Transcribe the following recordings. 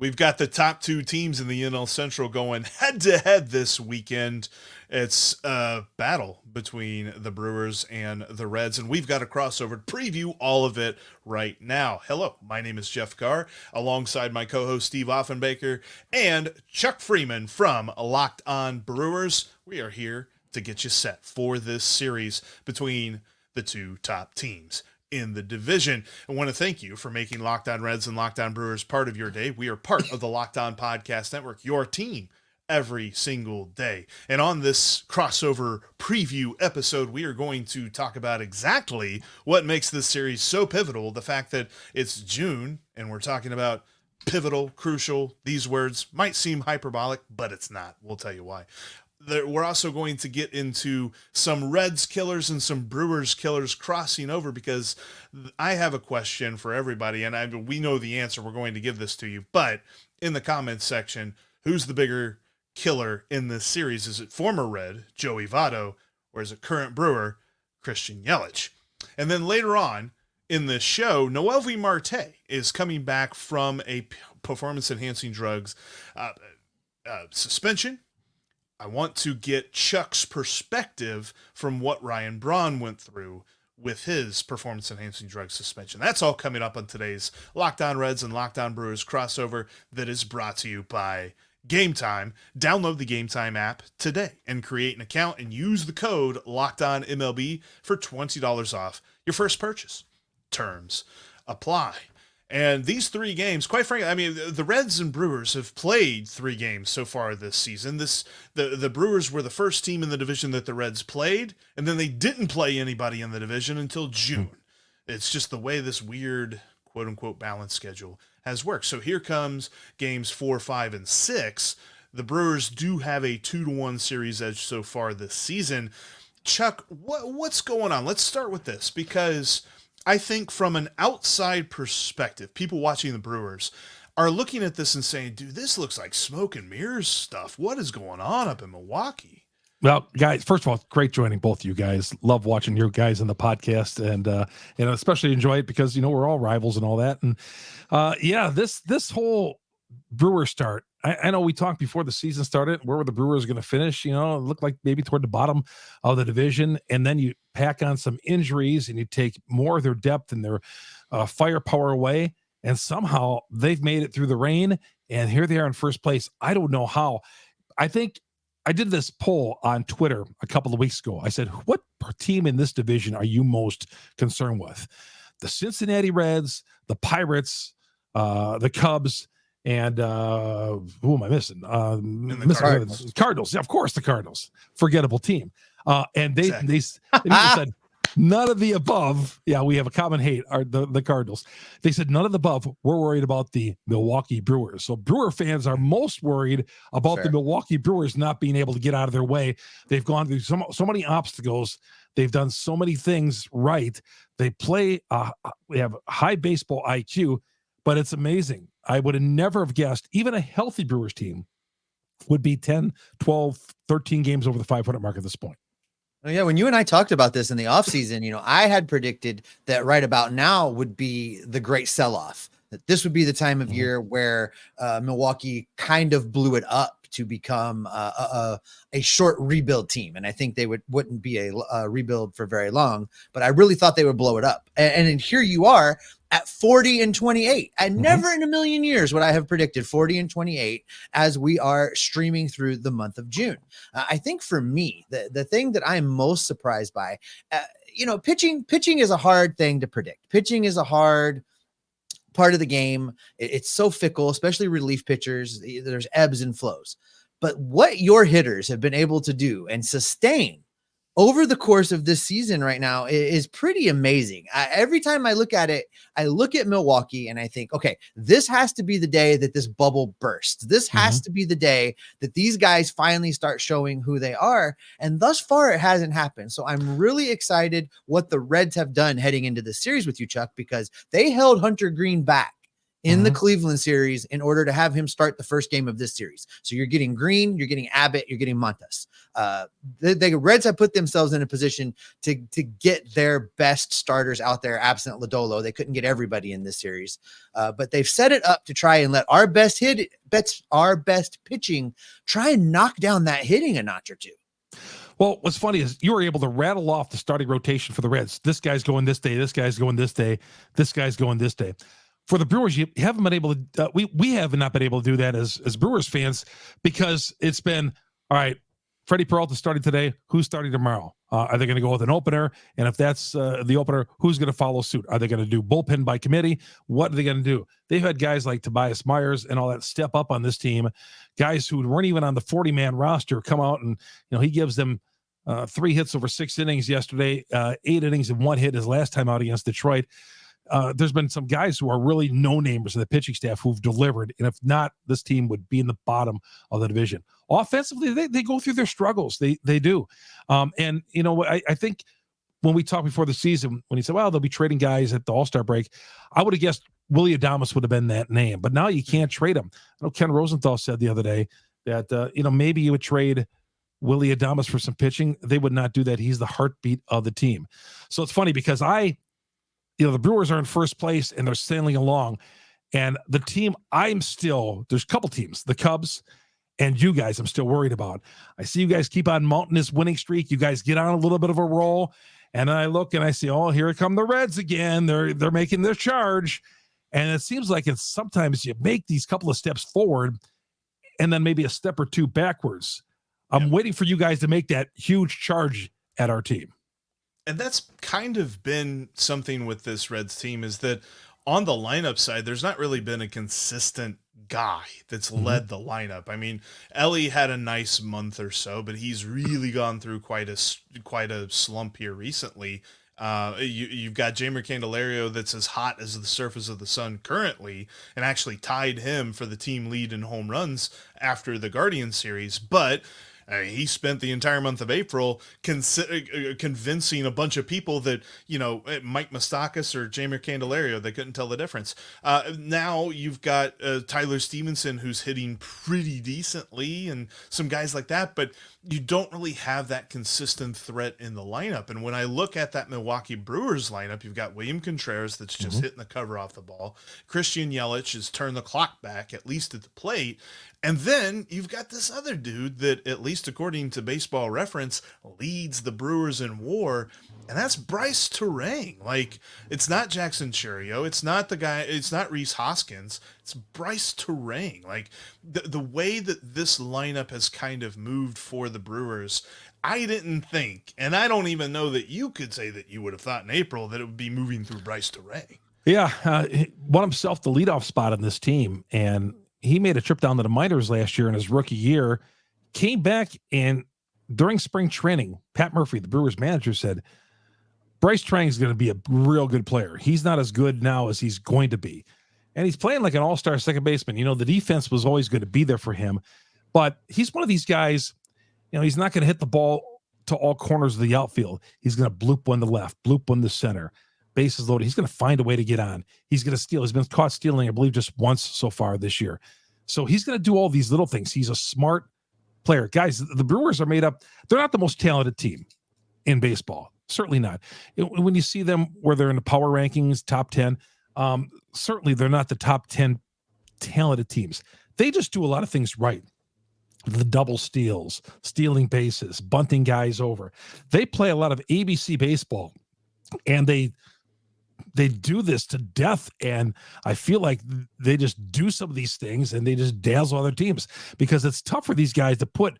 We've got the top two teams in the NL Central going head to head this weekend. It's a battle between the Brewers and the Reds, and we've got a crossover to preview all of it right now. Hello, my name is Jeff Carr, alongside my co-host Steve Offenbaker and Chuck Freeman from Locked On Brewers. We are here to get you set for this series between the two top teams in the division. I want to thank you for making Locked On Reds and Locked On Brewers part of your day. We are part of the Locked On Podcast Network, your team every single day. And on this crossover preview episode, we are going to talk about exactly what makes this series so pivotal. The fact that it's June and we're talking about pivotal, crucial. These words might seem hyperbolic, but it's not. We'll tell you why. We're also going to get into some Reds killers and some Brewers killers crossing over, because I have a question for everybody, and we know the answer. We're going to give this to you, but in the comments section, who's the bigger killer in this series? Is it former Red, Joey Votto, or is it current Brewer, Christian Yelich? And then later on in this show, Noelvi Marte is coming back from a performance-enhancing drugs suspension. I want to get Chuck's perspective from what Ryan Braun went through with his performance-enhancing drug suspension. That's all coming up on today's Locked On Reds and Locked On Brewers crossover that is brought to you by Game Time. Download the Game Time app today and create an account and use the code LOCKEDONMLB for $20 off your first purchase. Terms apply. And these three games, quite frankly, I mean, the Reds and Brewers have played three games so far this season. The Brewers were the first team in the division that the Reds played, and then they didn't play anybody in the division until June. It's just the way this weird, quote-unquote, balance schedule has worked. So here comes games 4, 5, and 6. The Brewers do have a 2-1 series edge so far this season. Chuck, what's going on? Let's start with this, because I think from an outside perspective, people watching the Brewers are looking at this and saying, dude, this looks like smoke and mirrors stuff. What is going on up in Milwaukee? Well, guys, first of all, great joining both of you guys. Love watching you guys in the podcast, and especially enjoy it because, we're all rivals and all that. And this whole Brewer start, I know we talked before the season started, where were the Brewers going to finish? It looked like maybe toward the bottom of the division. And then you pack on some injuries and you take more of their depth and their firepower away. And somehow they've made it through the rain. And here they are in first place. I don't know how. I think I did this poll on Twitter a couple of weeks ago. I said, what team in this division are you most concerned with? The Cincinnati Reds, the Pirates, the Cubs, and who am I missing? Cardinals. Yeah, of course, the Cardinals. Forgettable team. And they said none of the above. Yeah, we have a common hate, are the Cardinals. They said none of the above. We're worried about the Milwaukee Brewers. So Brewer fans are most worried about the Milwaukee Brewers not being able to get out of their way. They've gone through so many obstacles. They've done so many things right. They play. We have high baseball IQ, but it's amazing. I would have never have guessed even a healthy Brewers team would be 10, 12, 13 games over the 500 mark at this point. Oh, yeah, when you and I talked about this in the offseason, I had predicted that right about now would be the great sell-off, that this would be the time of year where Milwaukee kind of blew it up to become a short rebuild team. And I think they wouldn't be a rebuild for very long, but I really thought they would blow it up. And here you are at 40-28. And never in a million years would I have predicted 40-28 as we are streaming through the month of June. I think for me, the thing that I'm most surprised by, pitching is a hard thing to predict. Pitching is a hard part of the game. It's so fickle, especially relief pitchers. There's ebbs and flows. But what your hitters have been able to do and sustain over the course of this season right now is pretty amazing. Every time I look at it, I look at Milwaukee and I think, okay, this has to be the day that this bubble bursts. This has to be the day that these guys finally start showing who they are. And thus far, it hasn't happened. So I'm really excited what the Reds have done heading into this series with you, Chuck, because they held Hunter Green back in the Cleveland series in order to have him start the first game of this series. So you're getting Green, you're getting Abbott, you're getting Montes. The Reds have put themselves in a position to get their best starters out there absent Lodolo. They couldn't get everybody in this series, but they've set it up to try and let our best pitching try and knock down that hitting a notch or two. Well, what's funny is you were able to rattle off the starting rotation for the Reds. This guy's going this day. This guy's going this day. This guy's going this day. For the Brewers, you haven't been able to. We have not been able to do that as Brewers fans because it's been all right. Freddie Peralta starting today. Who's starting tomorrow? Are they going to go with an opener? And if that's the opener, who's going to follow suit? Are they going to do bullpen by committee? What are they going to do? They've had guys like Tobias Myers and all that step up on this team. Guys who weren't even on the 40-man roster come out and he gives them 3 hits over 6 innings yesterday, 8 innings and 1 hit his last time out against Detroit. There's been some guys who are really no-namers in the pitching staff who've delivered, and if not, this team would be in the bottom of the division. Offensively, they go through their struggles. They do. And, I think when we talked before the season, when he said, well, they'll be trading guys at the All-Star break, I would have guessed Willy Adames would have been that name. But now you can't trade him. I know Ken Rosenthal said the other day that, maybe you would trade Willy Adames for some pitching. They would not do that. He's the heartbeat of the team. So it's funny because the Brewers are in first place and they're sailing along. And the team there's a couple teams, the Cubs and you guys, I'm still worried about. I see you guys keep on mounting this winning streak. You guys get on a little bit of a roll. And I look and I see, oh, here come the Reds again. They're making their charge. And it seems like it's sometimes you make these couple of steps forward and then maybe a step or two backwards. I'm waiting for you guys to make that huge charge at our team. And that's kind of been something with this Reds team is that on the lineup side, there's not really been a consistent guy that's led the lineup. I mean, Elly had a nice month or so, but he's really gone through quite a slump here recently. You've got Jeimer Candelario that's as hot as the surface of the sun currently and actually tied him for the team lead in home runs after the Guardian series. But he spent the entire month of April convincing a bunch of people that, Mike Moustakas or Jeimer Candelario, they couldn't tell the difference. Now you've got Tyler Stevenson, who's hitting pretty decently and some guys like that, but you don't really have that consistent threat in the lineup. And when I look at that Milwaukee Brewers lineup, you've got William Contreras that's just hitting the cover off the ball. Christian Yelich has turned the clock back, at least at the plate. And then you've got this other dude that, at least according to Baseball Reference, leads the Brewers in WAR, and that's Bryce Turang. Like, it's not Jackson Churio, it's not Rhys Hoskins, it's Bryce Turang. Like, the way that this lineup has kind of moved for the Brewers, I didn't think, and I don't even know that you could say that you would have thought in April that it would be moving through Bryce Turang. Yeah, won himself the leadoff spot on this team, and he made a trip down to the minors last year in his rookie year, came back, and during spring training, Pat Murphy, the Brewers manager, said, Bryce Turang is going to be a real good player. He's not as good now as he's going to be. And he's playing like an all-star second baseman. The defense was always going to be there for him. But he's one of these guys, he's not going to hit the ball to all corners of the outfield. He's going to bloop one to left, bloop one to center. Bases loaded. He's going to find a way to get on. He's going to steal. He's been caught stealing, I believe, just once so far this year. So he's going to do all these little things. He's a smart player. Guys, the Brewers are made up. They're not the most talented team in baseball. Certainly not. When you see them where they're in the power rankings, top 10, certainly they're not the top 10 talented teams. They just do a lot of things right. The double steals, stealing bases, bunting guys over. They play a lot of ABC baseball, and they do this to death, and I feel like they just do some of these things and they just dazzle other teams because it's tough for these guys to put.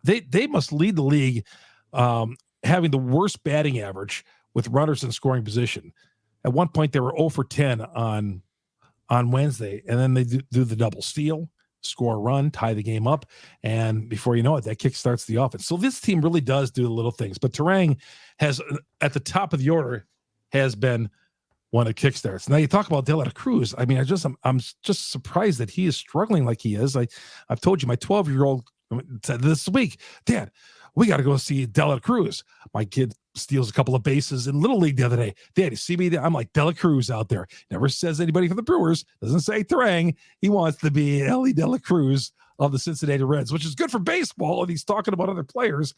They must lead the league, having the worst batting average with runners in scoring position. At one point, they were 0 for 10 on Wednesday, and then they do the double steal, score a run, tie the game up, and before you know it, that kick starts the offense. So this team really does do the little things, but Turang has, at the top of the order, has been one of kickstarts. Now you talk about De La Cruz. I mean, I'm just surprised that he is struggling like he is. I've told you, my 12-year-old said this week, Dad, we got to go see De La Cruz. My kid steals a couple of bases in Little League the other day. Daddy, see me? I'm like De La Cruz out there. Never says anybody from the Brewers. Doesn't say Terang. He wants to be Elly De La Cruz of the Cincinnati Reds, which is good for baseball. And he's talking about other players.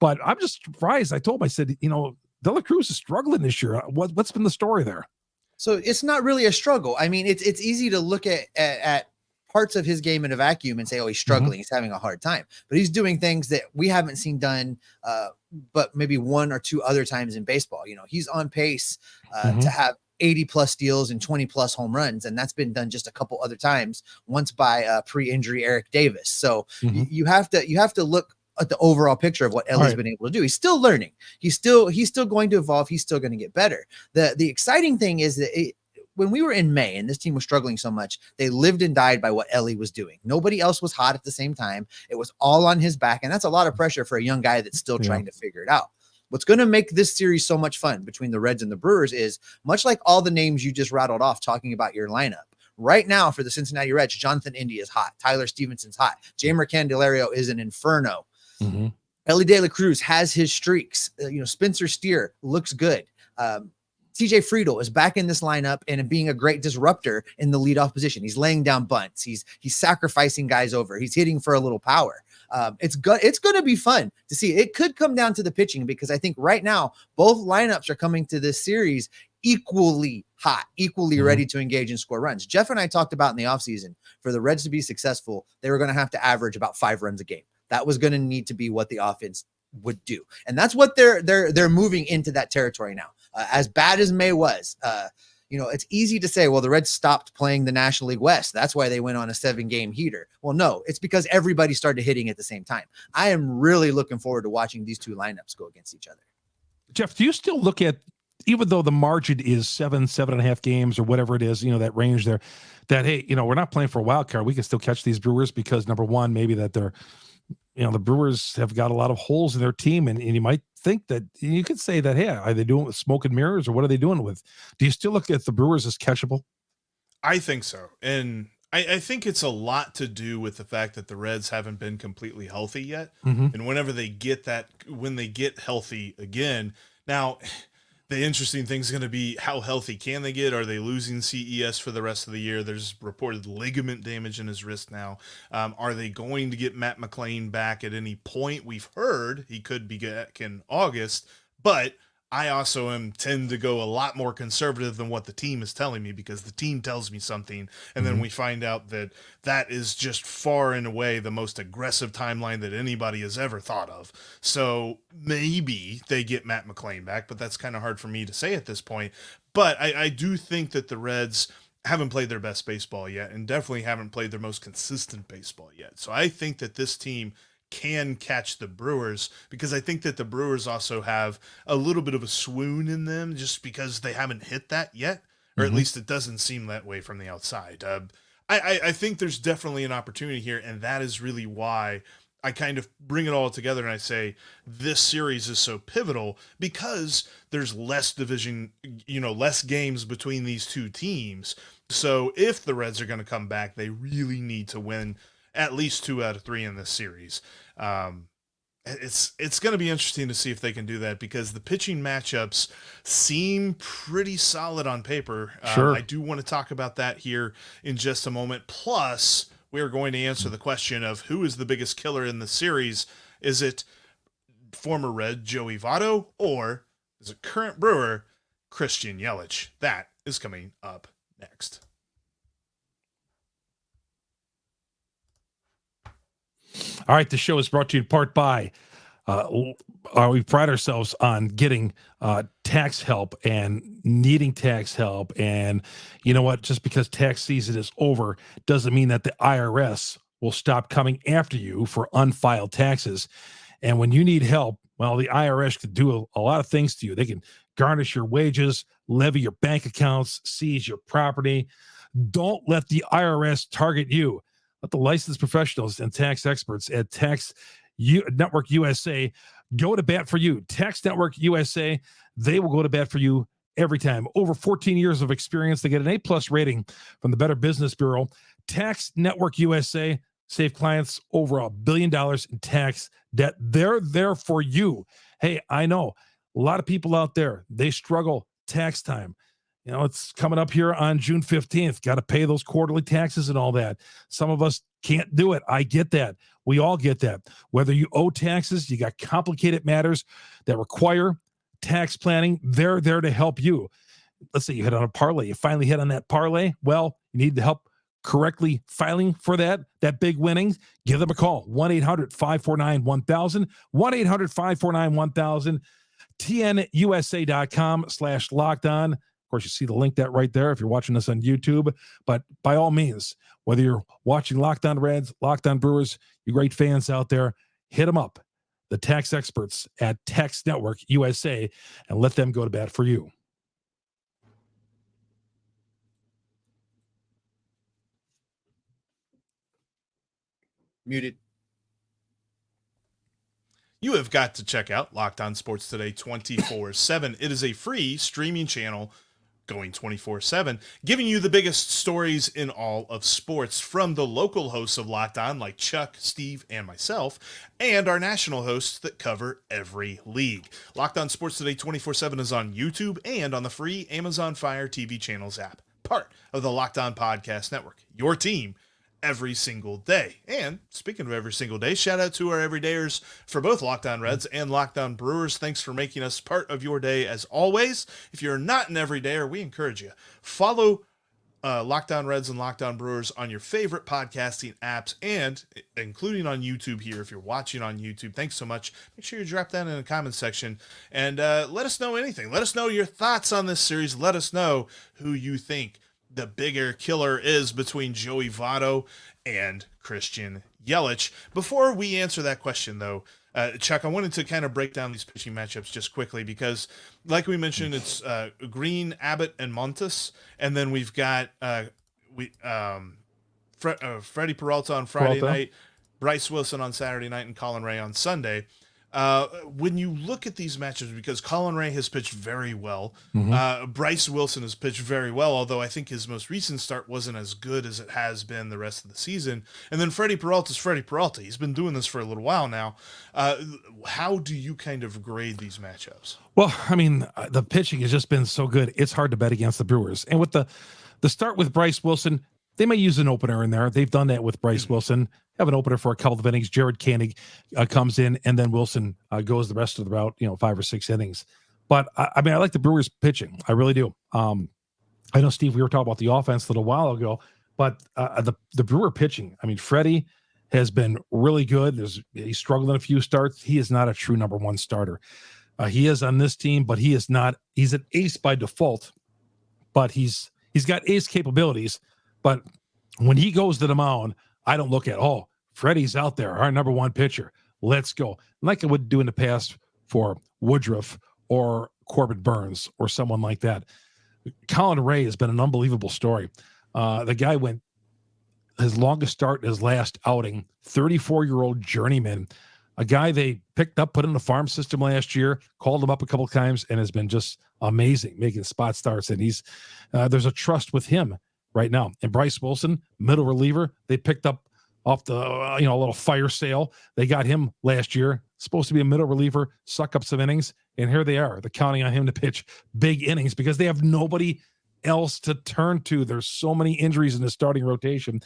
But I'm just surprised. I told him, I said, De La Cruz is struggling this year. What's been the story there? So it's not really a struggle. I mean, it's easy to look at parts of his game in a vacuum and say, oh, he's struggling. He's having a hard time. But he's doing things that we haven't seen done, but maybe one or two other times in baseball. He's on pace to have 80 plus steals and 20 plus home runs. And that's been done just a couple other times, once by pre-injury Eric Davis. So you have to look at the overall picture of what Ellie's been able to do. He's still learning. He's still going to evolve. He's still going to get better. The exciting thing is that when we were in May and this team was struggling so much, they lived and died by what Elly was doing. Nobody else was hot at the same time. It was all on his back. And that's a lot of pressure for a young guy that's still trying to figure it out. What's going to make this series so much fun between the Reds and the Brewers is, much like all the names you just rattled off talking about your lineup, right now for the Cincinnati Reds, Jonathan India is hot. Tyler Stevenson's hot. Jeimer Candelario is an inferno. Elly De La Cruz has his streaks. Spencer Steer looks good. TJ Friedel is back in this lineup and being a great disruptor in the leadoff position. He's laying down bunts. He's sacrificing guys over. He's hitting for a little power. It's going to be fun to see. It could come down to the pitching, because I think right now both lineups are coming to this series equally hot, equally ready to engage and score runs. Jeff and I talked about in the offseason, for the Reds to be successful, they were going to have to average about 5 runs a game. That was going to need to be what the offense would do. And that's what they're moving into that territory now. As bad as May was, it's easy to say, well, the Reds stopped playing the National League West. That's why they went on a 7-game heater. Well, no, it's because everybody started hitting at the same time. I am really looking forward to watching these two lineups go against each other. Jeff, do you still look at, even though the margin is 7.5 games or whatever it is, that range there, that, hey, we're not playing for a wild card. We can still catch these Brewers because, number one, maybe that they're, the Brewers have got a lot of holes in their team, and you might think that you could say that, hey, are they doing it with smoke and mirrors, or what are they doing with? Do you still look at the Brewers as catchable? I think so. And I think it's a lot to do with the fact that the Reds haven't been completely healthy yet. And whenever they get when they get healthy again, now the interesting thing is going to be, how healthy can they get? Are they losing CES for the rest of the year? There's reported ligament damage in his wrist now. Are they going to get Matt McLain back at any point? We've heard he could be back in August, but I also tend to go a lot more conservative than what the team is telling me, because the team tells me something, and then we find out that is just far and away the most aggressive timeline that anybody has ever thought of. So maybe they get Matt McLain back, but that's kind of hard for me to say at this point. But I do think that the Reds haven't played their best baseball yet, and definitely haven't played their most consistent baseball yet. So I think that this team can catch the Brewers, because I think that the Brewers also have a little bit of a swoon in them, just because they haven't hit that yet, or at least it doesn't seem that way from the outside. I think there's definitely an opportunity here, and that is really why I kind of bring it all together and I say this series is so pivotal, because there's less less games between these two teams. So if the Reds are going to come back, they really need to win at least 2 out of 3 in this series. It's going to be interesting to see if they can do that, because the pitching matchups seem pretty solid on paper. Sure. I do want to talk about that here in just a moment. Plus, we are going to answer the question of who is the biggest killer in the series. Is it former Red Joey Votto, or is it current Brewer Christian Yelich? That is coming up next. All right, the show is brought to you in part by, we pride ourselves on getting tax help and needing tax help. And you know what? Just because tax season is over doesn't mean that the IRS will stop coming after you for unfiled taxes. And when you need help, well, the IRS could do a lot of things to you. They can garnish your wages, levy your bank accounts, seize your property. Don't let the IRS target you. Let the licensed professionals and tax experts at Tax Network USA go to bat for you. Tax Network USA, they will go to bat for you every time. Over 14 years of experience. They get an A+ rating from the Better Business Bureau. Tax Network USA, save clients over $1 billion in tax debt. They're there for you. Hey, I know A lot of people out there, they struggle tax time. It's coming up here on June 15th. Got to pay those quarterly taxes and all that. Some of us can't do it. I get that. We all get that. Whether you owe taxes, you got complicated matters that require tax planning. They're there to help you. Let's say you hit on a parlay. You finally hit on that parlay. Well, you need the help correctly filing for that big winnings. Give them a call. 1-800-549-1000. 1-800-549-1000. TNUSA.com/lockedon. Of course, you see the link that right there if you're watching this on YouTube. But by all means, whether you're watching Locked On Reds, Locked On Brewers, you great fans out there, hit them up, the tax experts at Tax Network USA, and let them go to bat for you. Muted. You have got to check out Locked On Sports Today 24/7. It is a free streaming channel going 24/7, giving you the biggest stories in all of sports from the local hosts of Locked On like Chuck, Steve, and myself, and our national hosts that cover every league. Locked On Sports Today 24/7 is on YouTube and on the free Amazon Fire TV channels app, part of the Locked On Podcast Network, your team every single day. And speaking of every single day, shout out to our everydayers for both Locked On Reds and Locked On Brewers. Thanks for making us part of your day as always. If you're not an everydayer, we encourage you. Follow Locked On Reds and Locked On Brewers on your favorite podcasting apps, and including on YouTube here. If you're watching on YouTube, thanks so much. Make sure you drop that in the comment section and let us know anything. Let us know your thoughts on this series. Let us know who you think the bigger killer is between Joey Votto and Christian Yelich. Before we answer that question, though, Chuck, I wanted to kind of break down these pitching matchups just quickly because, like we mentioned, it's Green, Abbott, and Montes, and then we've got Freddie Peralta on Friday night, Bryce Wilson on Saturday night, and Colin Ray on Sunday. When you look at these matchups, because Colin Ray has pitched very well, Bryce Wilson has pitched very well, although I think his most recent start wasn't as good as it has been the rest of the season. And then Freddie Peralta's Freddie Peralta. He's been doing this for a little while now. How do you kind of grade these matchups? Well, I mean, the pitching has just been so good. It's hard to bet against the Brewers. And with the start with Bryce Wilson, they may use an opener in there. They've done that with Bryce Wilson. Have an opener for a couple of innings. Jared Koenig comes in, and then Wilson goes the rest of the route, 5 or 6 innings. But, I mean, I like the Brewers pitching. I really do. I know, Steve, we were talking about the offense a little while ago, but the Brewer pitching, I mean, Freddie has been really good. He's struggled in a few starts. He is not a true number one starter. He is on this team, but he is not. He's an ace by default, but he's got ace capabilities. But when he goes to the mound, I don't look at, Freddie's out there, our number one pitcher. Let's go. Like I would do in the past for Woodruff or Corbin Burns or someone like that. Colin Ray has been an unbelievable story. The guy went his longest start in his last outing, 34-year-old journeyman, a guy they picked up, put in the farm system last year, called him up a couple of times, and has been just amazing, making spot starts. And there's a trust with him right now. And Bryce Wilson, middle reliever, they picked up off the, a little fire sale. They got him last year, supposed to be a middle reliever, suck up some innings. And here they are. They're counting on him to pitch big innings because they have nobody else to turn to. There's so many injuries in the starting rotation.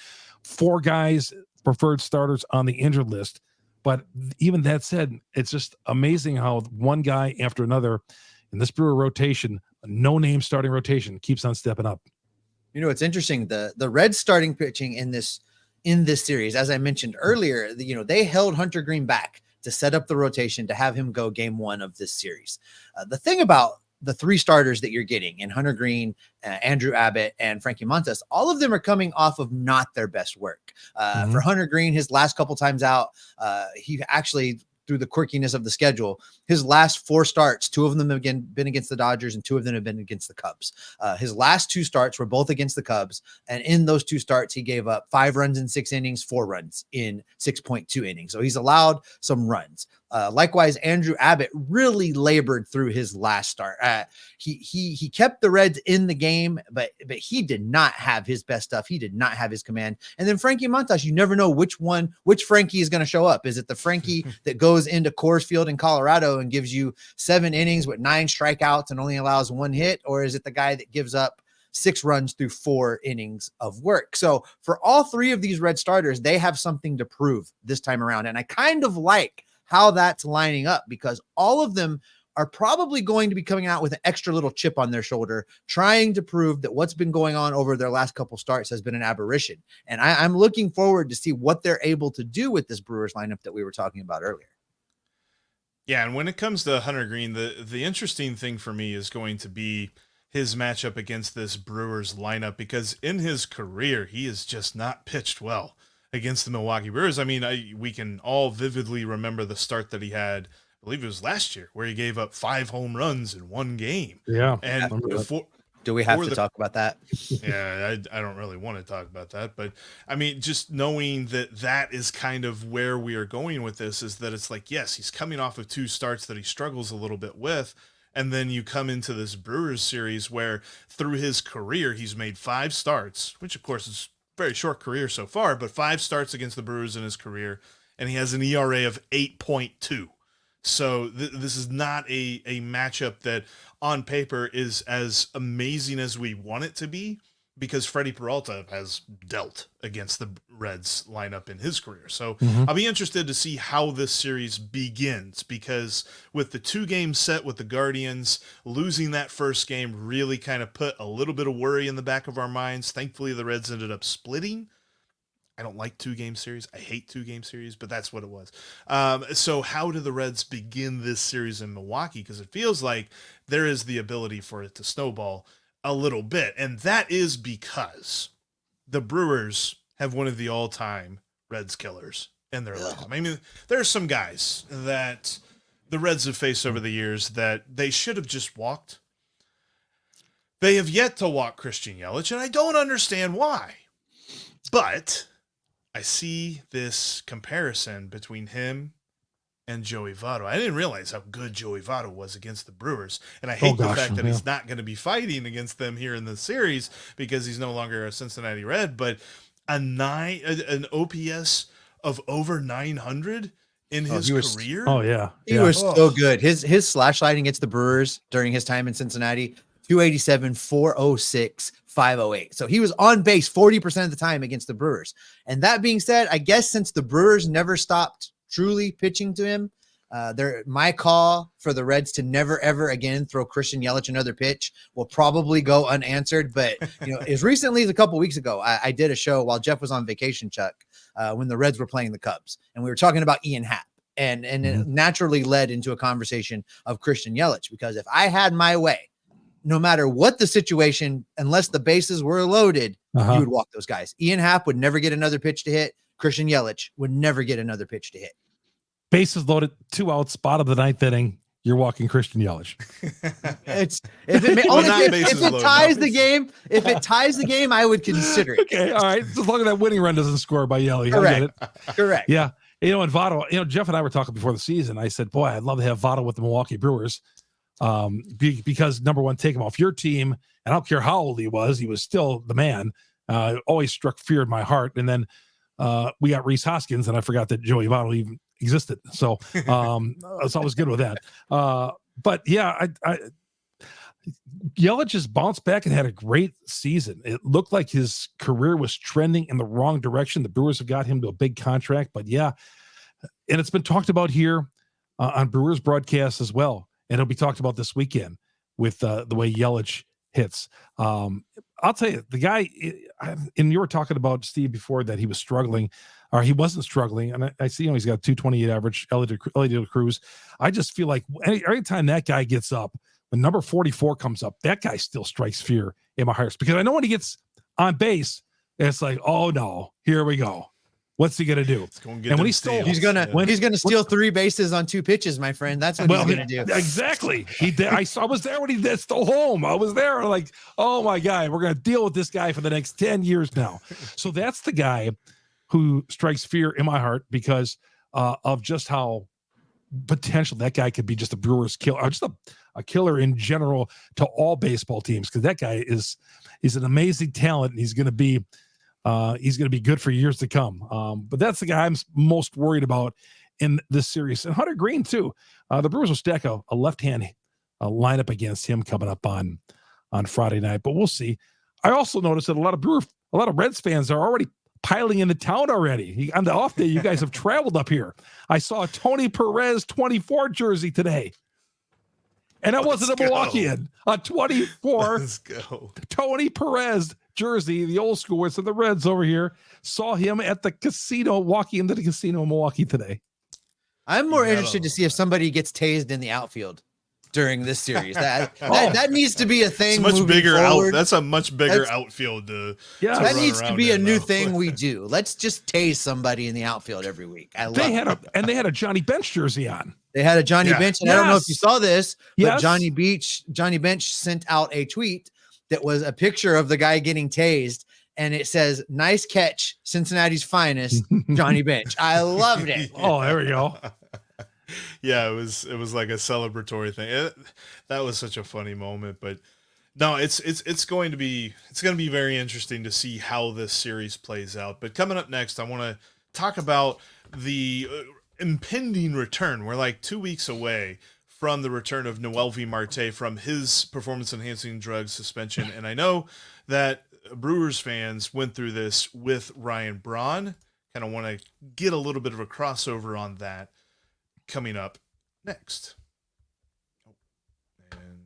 4 guys, preferred starters on the injured list. But even that said, it's just amazing how one guy after another in this Brewer rotation, a no-name starting rotation, keeps on stepping up. It's interesting. The Reds starting pitching in this series, as I mentioned earlier, they held Hunter Green back to set up the rotation to have him go game 1 of this series. The thing about the 3 starters that you're getting in Hunter Green, Andrew Abbott, and Frankie Montes, all of them are coming off of not their best work. For Hunter Green, his last couple times out, he actually, through the quirkiness of the schedule, his last 4 starts, 2 of them have been against the Dodgers and 2 of them have been against the Cubs. His last 2 starts were both against the Cubs. And in those 2 starts, he gave up 5 runs in 6 innings, 4 runs in 6.2 innings. So he's allowed some runs. Likewise, Andrew Abbott really labored through his last start. He kept the Reds in the game, but he did not have his best stuff. He did not have his command. And then Frankie Montas, you never know which Frankie is going to show up. Is it the Frankie that goes goes into Coors Field in Colorado and gives you 7 innings with 9 strikeouts and only allows 1 hit? Or is it the guy that gives up 6 runs through 4 innings of work? So for all 3 of these Red starters, they have something to prove this time around. And I kind of like how that's lining up, because all of them are probably going to be coming out with an extra little chip on their shoulder, trying to prove that what's been going on over their last couple starts has been an aberration. And I'm looking forward to see what they're able to do with this Brewers lineup that we were talking about earlier. Yeah, and when it comes to Hunter Green, the interesting thing for me is going to be his matchup against this Brewers lineup, because in his career, he has just not pitched well against the Milwaukee Brewers. I mean, we can all vividly remember the start that he had, I believe it was last year, where he gave up 5 home runs in 1 game. Yeah. And do we have to talk about that? Yeah, I don't really want to talk about that, but I mean, just knowing that is kind of where we are going with this, is that it's like, yes, he's coming off of 2 starts that he struggles a little bit with. And then you come into this Brewers series where through his career, he's made 5 starts, which of course is a very short career so far, but 5 starts against the Brewers in his career. And he has an ERA of 8.2. So this is not a matchup that on paper is as amazing as we want it to be, because Freddie Peralta has dealt against the Reds lineup in his career. So I'll be interested to see how this series begins, because with the 2 games set with the Guardians, losing that first game really kind of put a little bit of worry in the back of our minds. Thankfully, the Reds ended up splitting. I don't like 2-game series. I hate 2-game series, but that's what it was. So how do the Reds begin this series in Milwaukee? Because it feels like there is the ability for it to snowball a little bit. And that is because the Brewers have one of the all-time Reds killers in their lineup. I mean, there are some guys that the Reds have faced over the years that they should have just walked. They have yet to walk Christian Yelich, and I don't understand why. But I see this comparison between him and Joey Votto. I didn't realize how good Joey Votto was against the Brewers. And I hate the fact that he's not going to be fighting against them here in the series, because he's no longer a Cincinnati Red. But an OPS of over 900 in his career. He was so good. His slash line against the Brewers during his time in Cincinnati, 287, 406, 508. So he was on base 40% of the time against the Brewers. And that being said, I guess since the Brewers never stopped truly pitching to him, my call for the Reds to never ever again throw Christian Yelich another pitch will probably go unanswered. But as recently as a couple weeks ago, I did a show while Jeff was on vacation, Chuck, when the Reds were playing the Cubs, and we were talking about Ian Happ, and it naturally led into a conversation of Christian Yelich, because if I had my way, no matter what the situation, unless the bases were loaded, you would walk those guys. Ian Happ would never get another pitch to hit. Christian Yelich would never get another pitch to hit. Bases loaded, 2 outs, spot of the 9th inning. You're walking Christian Yelich. If it ties the game, I would consider it. Okay, all right. As long as that winning run doesn't score by Yelich. Correct. Yeah. And Votto, Jeff and I were talking before the season. I said, boy, I'd love to have Votto with the Milwaukee Brewers. Because number one, take him off your team, and I don't care how old he was still the man. Always struck fear in my heart. And then we got Rhys Hoskins, and I forgot that Joey Votto even existed. So it's always good with that. But yeah, Yelich just bounced back and had a great season. It looked like his career was trending in the wrong direction. The Brewers have got him to a big contract, but yeah, and it's been talked about here on Brewers broadcasts as well. And it'll be talked about this weekend with the way Yelich hits. I'll tell you, the guy, and you were talking about, Steve, before that he was struggling, or he wasn't struggling. And I see he's got a 228 average, Elly De La Cruz. I just feel like every time that guy gets up, when number 44 comes up, that guy still strikes fear in my heart. Because I know when he gets on base, it's like, oh no, here we go. What's he gonna do? And when he's gonna steal 3 bases on 2 pitches, my friend. That's what he's gonna do. Exactly. He did. I was there when he stole home. I was there. Like, oh my God, we're gonna deal with this guy for the next 10 years now. So that's the guy who strikes fear in my heart, because of just how potential that guy could be, just a Brewers killer, or just a killer in general to all baseball teams. Because that guy he's an amazing talent, and he's gonna be good for years to come. But that's the guy I'm most worried about in this series. And Hunter Green, too. The Brewers will stack a left-hand lineup against him coming up on Friday night, but we'll see. I also noticed that a lot of Reds fans are already piling into town already. On the off day, you guys have traveled up here. I saw a Tony Perez 24 jersey today. And that wasn't a Milwaukeean. A 24 Let's go. Tony Perez jersey, the old school. So the Reds over here saw him at the casino, walking into the casino in Milwaukee today. I'm more interested to see if somebody gets tased in the outfield during this series. That needs to be a thing. It's much bigger forward. That's a much bigger outfield. That needs to be a new thing we do. Let's just tase somebody in the outfield every week. They had a Johnny Bench jersey on. They had a Johnny Bench, and I don't know if you saw this, but Johnny Bench sent out a tweet that was a picture of the guy getting tased, and it says, "Nice catch, Cincinnati's finest, Johnny Bench." I loved it. Oh, there we go. Yeah, it was like a celebratory thing. That was such a funny moment, but no, it's going to be very interesting to see how this series plays out. But coming up next, I want to talk about the impending return. We're like 2 weeks away from the return of Noelvi Marte from his performance-enhancing drug suspension, and I know that Brewers fans went through this with Ryan Braun. Kind of want to get a little bit of a crossover on that coming up next. And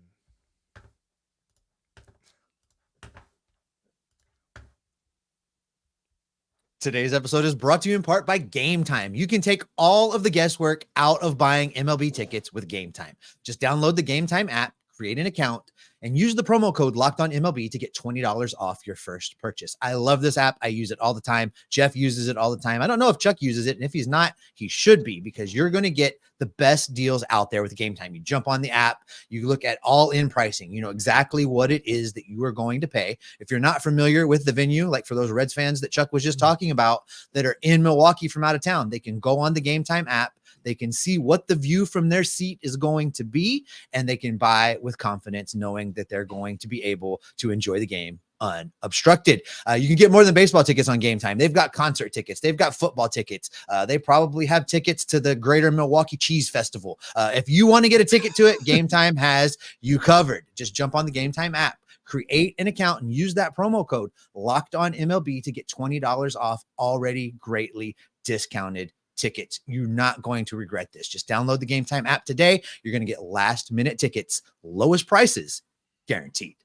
today's episode is brought to you in part by Game Time. You can take all of the guesswork out of buying MLB tickets with Game Time. Just download the Game Time app, create an account, and use the promo code LOCKEDONMLB to get $20 off your first purchase. I love this app. I use it all the time. Jeff uses it all the time. I don't know if Chuck uses it, and if he's not, he should be, because you're going to get the best deals out there with Game Time. You jump on the app, you look at all-in pricing. You know exactly what it is that you are going to pay. If you're not familiar with the venue, like for those Reds fans that Chuck was just talking about that are in Milwaukee from out of town, they can go on the Game Time app. They can see what the view from their seat is going to be, and they can buy with confidence, knowing that they're going to be able to enjoy the game unobstructed. You can get more than baseball tickets on Game Time. They've got concert tickets. They've got football tickets. They probably have tickets to the Greater Milwaukee Cheese Festival. If you want to get a ticket to it, Game Time has you covered. Just jump on the Game Time app, create an account, and use that promo code LOCKEDONMLB to get $20 off already greatly discounted tickets. You're not going to regret this. Just download the Game Time app today. You're going to get last minute tickets, lowest prices guaranteed.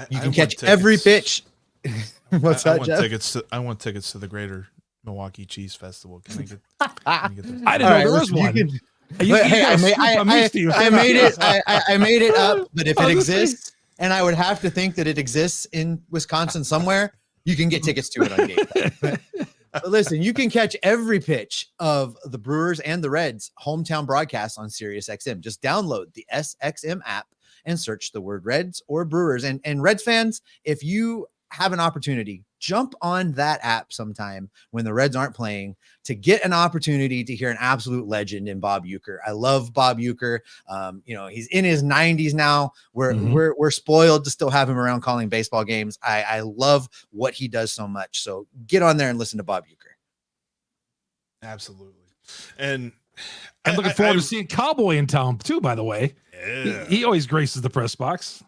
You can catch every pitch. What's that, Jeff? I want tickets to the Greater Milwaukee Cheese Festival. Can I get those? I didn't know there was one. I made it up, but if it exists, and I would have to think that it exists in Wisconsin somewhere, you can get tickets to it on Game Time. But listen, you can catch every pitch of the Brewers and the Reds hometown broadcast on SiriusXM. Just download the SXM app and search the word Reds or Brewers. And Reds fans, if you have an opportunity, jump on that app sometime when the Reds aren't playing to get an opportunity to hear an absolute legend in Bob Uecker. I love Bob Uecker. He's in his 90s now. We're spoiled to still have him around calling baseball games. I love what he does so much. So get on there and listen to Bob Uecker. Absolutely. And looking forward to seeing Cowboy in town too, by the way. Yeah. He always graces the press box.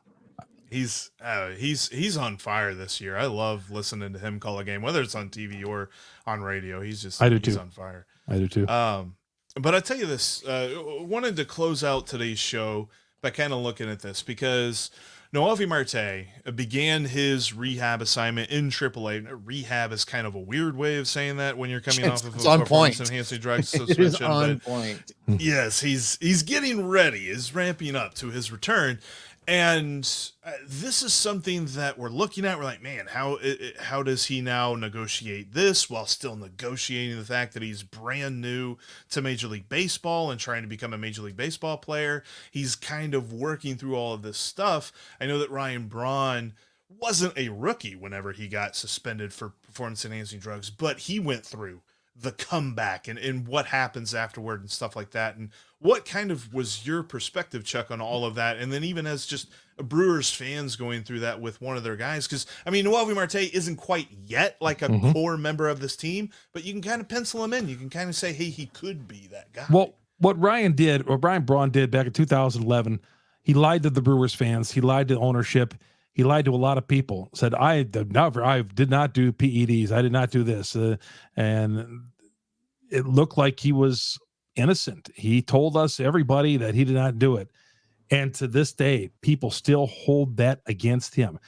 He's on fire this year. I love listening to him call a game, whether it's on TV or on radio. He's on fire. I do too. But I tell you this, wanted to close out today's show by kind of looking at this, because Noelvi Marte began his rehab assignment in AAA. Rehab is kind of a weird way of saying that when you're coming off of a performance-enhancing drug suspension. It is on point. Yes, he's getting ready, is ramping up to his return. And this is something that we're looking at. We're like, man, how does he now negotiate this while still negotiating the fact that he's brand new to Major League Baseball and trying to become a Major League Baseball player? He's kind of working through all of this stuff. I know that Ryan Braun wasn't a rookie whenever he got suspended for performance-enhancing drugs, but he went through the comeback and what happens afterward and stuff like that. And what kind of was your perspective, Chuck, on all of that? And then even as just Brewers fans going through that with one of their guys, because I mean, Noelvi Marte isn't quite yet like a core member of this team, but you can kind of pencil him in. You can kind of say, hey, he could be that guy. Well, what Brian Braun did back in 2011, he lied to the Brewers fans. He lied to ownership. He lied to a lot of people. Said, I did not do PEDs. I did not do this. And it looked like he was innocent. He told us, everybody, that he did not do it. And to this day, people still hold that against him.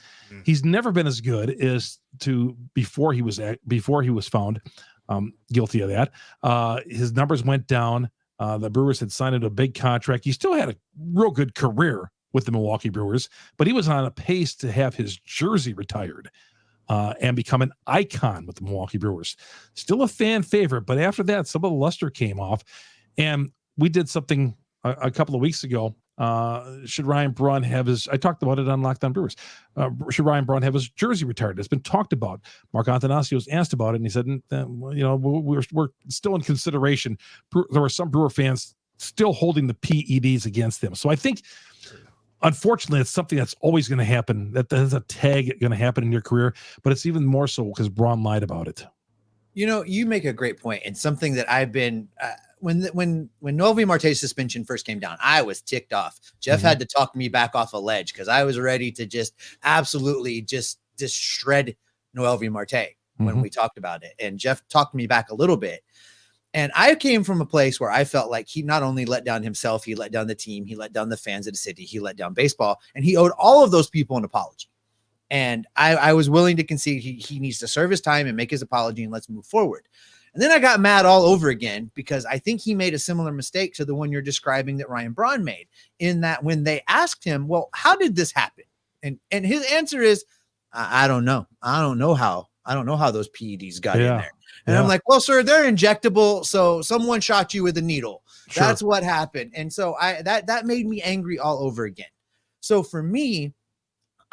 He's never been as good as before he was found guilty of that. His numbers went down. The Brewers had signed a big contract. He still had a real good career with the Milwaukee Brewers, but he was on a pace to have his jersey retired and become an icon with the Milwaukee Brewers. Still a fan favorite, but after that, some of the luster came off. And we did something a couple of weeks ago. Should Ryan Braun have I talked about it on Locked On Brewers. Should Ryan Braun have his jersey retired? It's been talked about. Mark Antanasio was asked about it, and he said, we're still in consideration. There were some Brewer fans still holding the PEDs against them. So I think, unfortunately, it's something that's always going to happen. That there's a tag going to happen in your career, but it's even more so because Braun lied about it. You make a great point, and something that I've been when Noelvi Marte's suspension first came down, I was ticked off. Jeff had to talk me back off a ledge because I was ready to just absolutely just shred Noelvi Marte when we talked about it, and Jeff talked me back a little bit. And I came from a place where I felt like he not only let down himself, he let down the team, he let down the fans of the city, he let down baseball, and he owed all of those people an apology. And I was willing to concede he needs to serve his time and make his apology, and let's move forward. And then I got mad all over again because I think he made a similar mistake to the one you're describing that Ryan Braun made, in that when they asked him, well, how did this happen? And his answer is, I don't know. I don't know how those PEDs got in there. And I'm like, well, sir, they're injectable. So someone shot you with a needle. Sure. That's what happened. And so that made me angry all over again. So for me,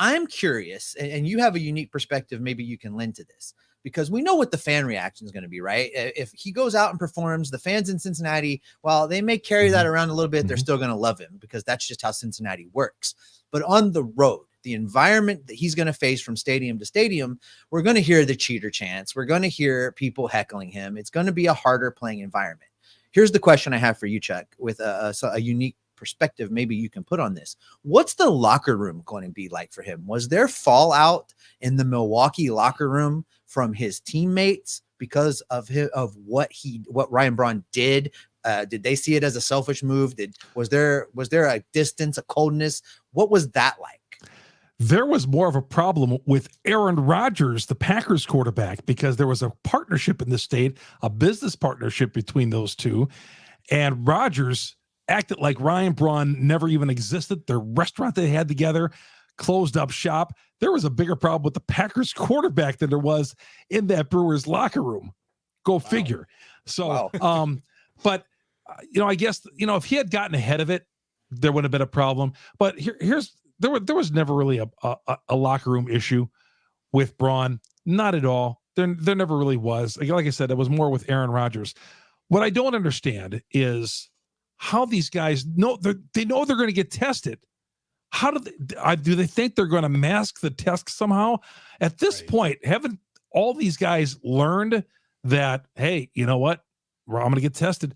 I'm curious, and you have a unique perspective. Maybe you can lend to this, because we know what the fan reaction is going to be, right? If he goes out and performs, the fans in Cincinnati, while they may carry that around a little bit, they're still going to love him because that's just how Cincinnati works. But on the road, the environment that he's going to face from stadium to stadium, we're going to hear the cheater chants. We're going to hear people heckling him. It's going to be a harder playing environment. Here's the question I have for you, Chuck, with a unique perspective maybe you can put on this. What's the locker room going to be like for him? Was there fallout in the Milwaukee locker room from his teammates because of what Ryan Braun did? Did they see it as a selfish move? Was there a distance, a coldness? What was that like? There was more of a problem with Aaron Rodgers, the Packers quarterback, because there was a partnership in the state, a business partnership between those two. And Rodgers acted like Ryan Braun never even existed. Their restaurant they had together closed up shop. There was a bigger problem with the Packers quarterback than there was in that Brewers locker room. Go figure. So, but I guess, if he had gotten ahead of it, there would have been a problem. But there was never really a locker room issue with Braun. Not at all. There never really was. Like I said, it was more with Aaron Rodgers. What I don't understand is how these guys know they're going to get tested. How do they think they're going to mask the test somehow? At this point, haven't all these guys learned that, hey, you know what? I'm going to get tested.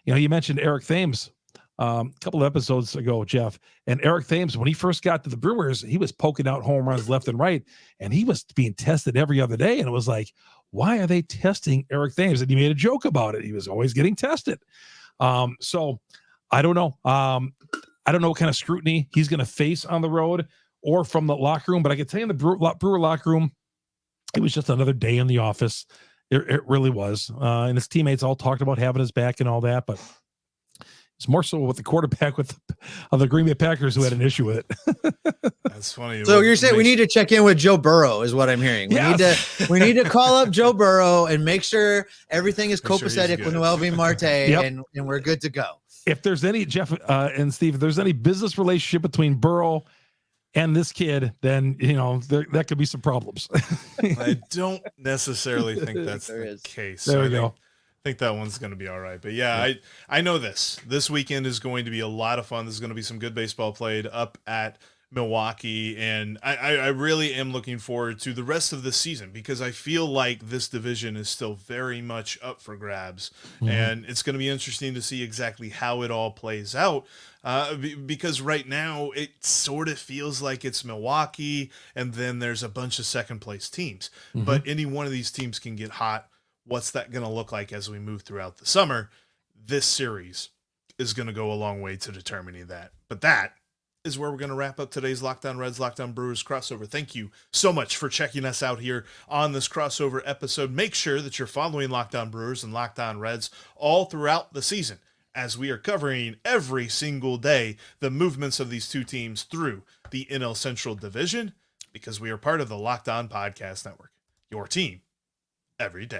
You mentioned Eric Thames a couple of episodes ago, Jeff, and Eric Thames, when he first got to the Brewers, he was poking out home runs left and right, and he was being tested every other day. And it was like, why are they testing Eric Thames? And he made a joke about it. He was always getting tested. So I don't know. I don't know what kind of scrutiny he's going to face on the road or from the locker room, but I can tell you in the Brewer locker room, it was just another day in the office. It really was. And his teammates all talked about having his back and all that, but it's more so with the quarterback of the Green Bay Packers who had an issue with it. That's funny. So you're saying we need to check in with Joe Burrow is what I'm hearing. We need to call up Joe Burrow and make sure everything is copacetic with Noelvi Marte, and we're good to go. If there's any, Jeff and Steve, if there's any business relationship between Burrow and this kid, then, that could be some problems. I don't necessarily think that's the case. There we go. think that one's going to be all right. But yeah, I know this weekend is going to be a lot of fun. There's going to be some good baseball played up at Milwaukee, and I really am looking forward to the rest of the season because I feel like this division is still very much up for grabs, and it's going to be interesting to see exactly how it all plays out. Because right now it sort of feels like it's Milwaukee, and then there's a bunch of second place teams. But any one of these teams can get hot. What's that going to look like as we move throughout the summer? This series is going to go a long way to determining that. But that is where we're going to wrap up today's Locked On Reds, Locked On Brewers crossover. Thank you so much for checking us out here on this crossover episode. Make sure that you're following Locked On Brewers and Locked On Reds all throughout the season, as we are covering every single day the movements of these two teams through the NL Central Division, because we are part of the Locked On Podcast Network, your team every day.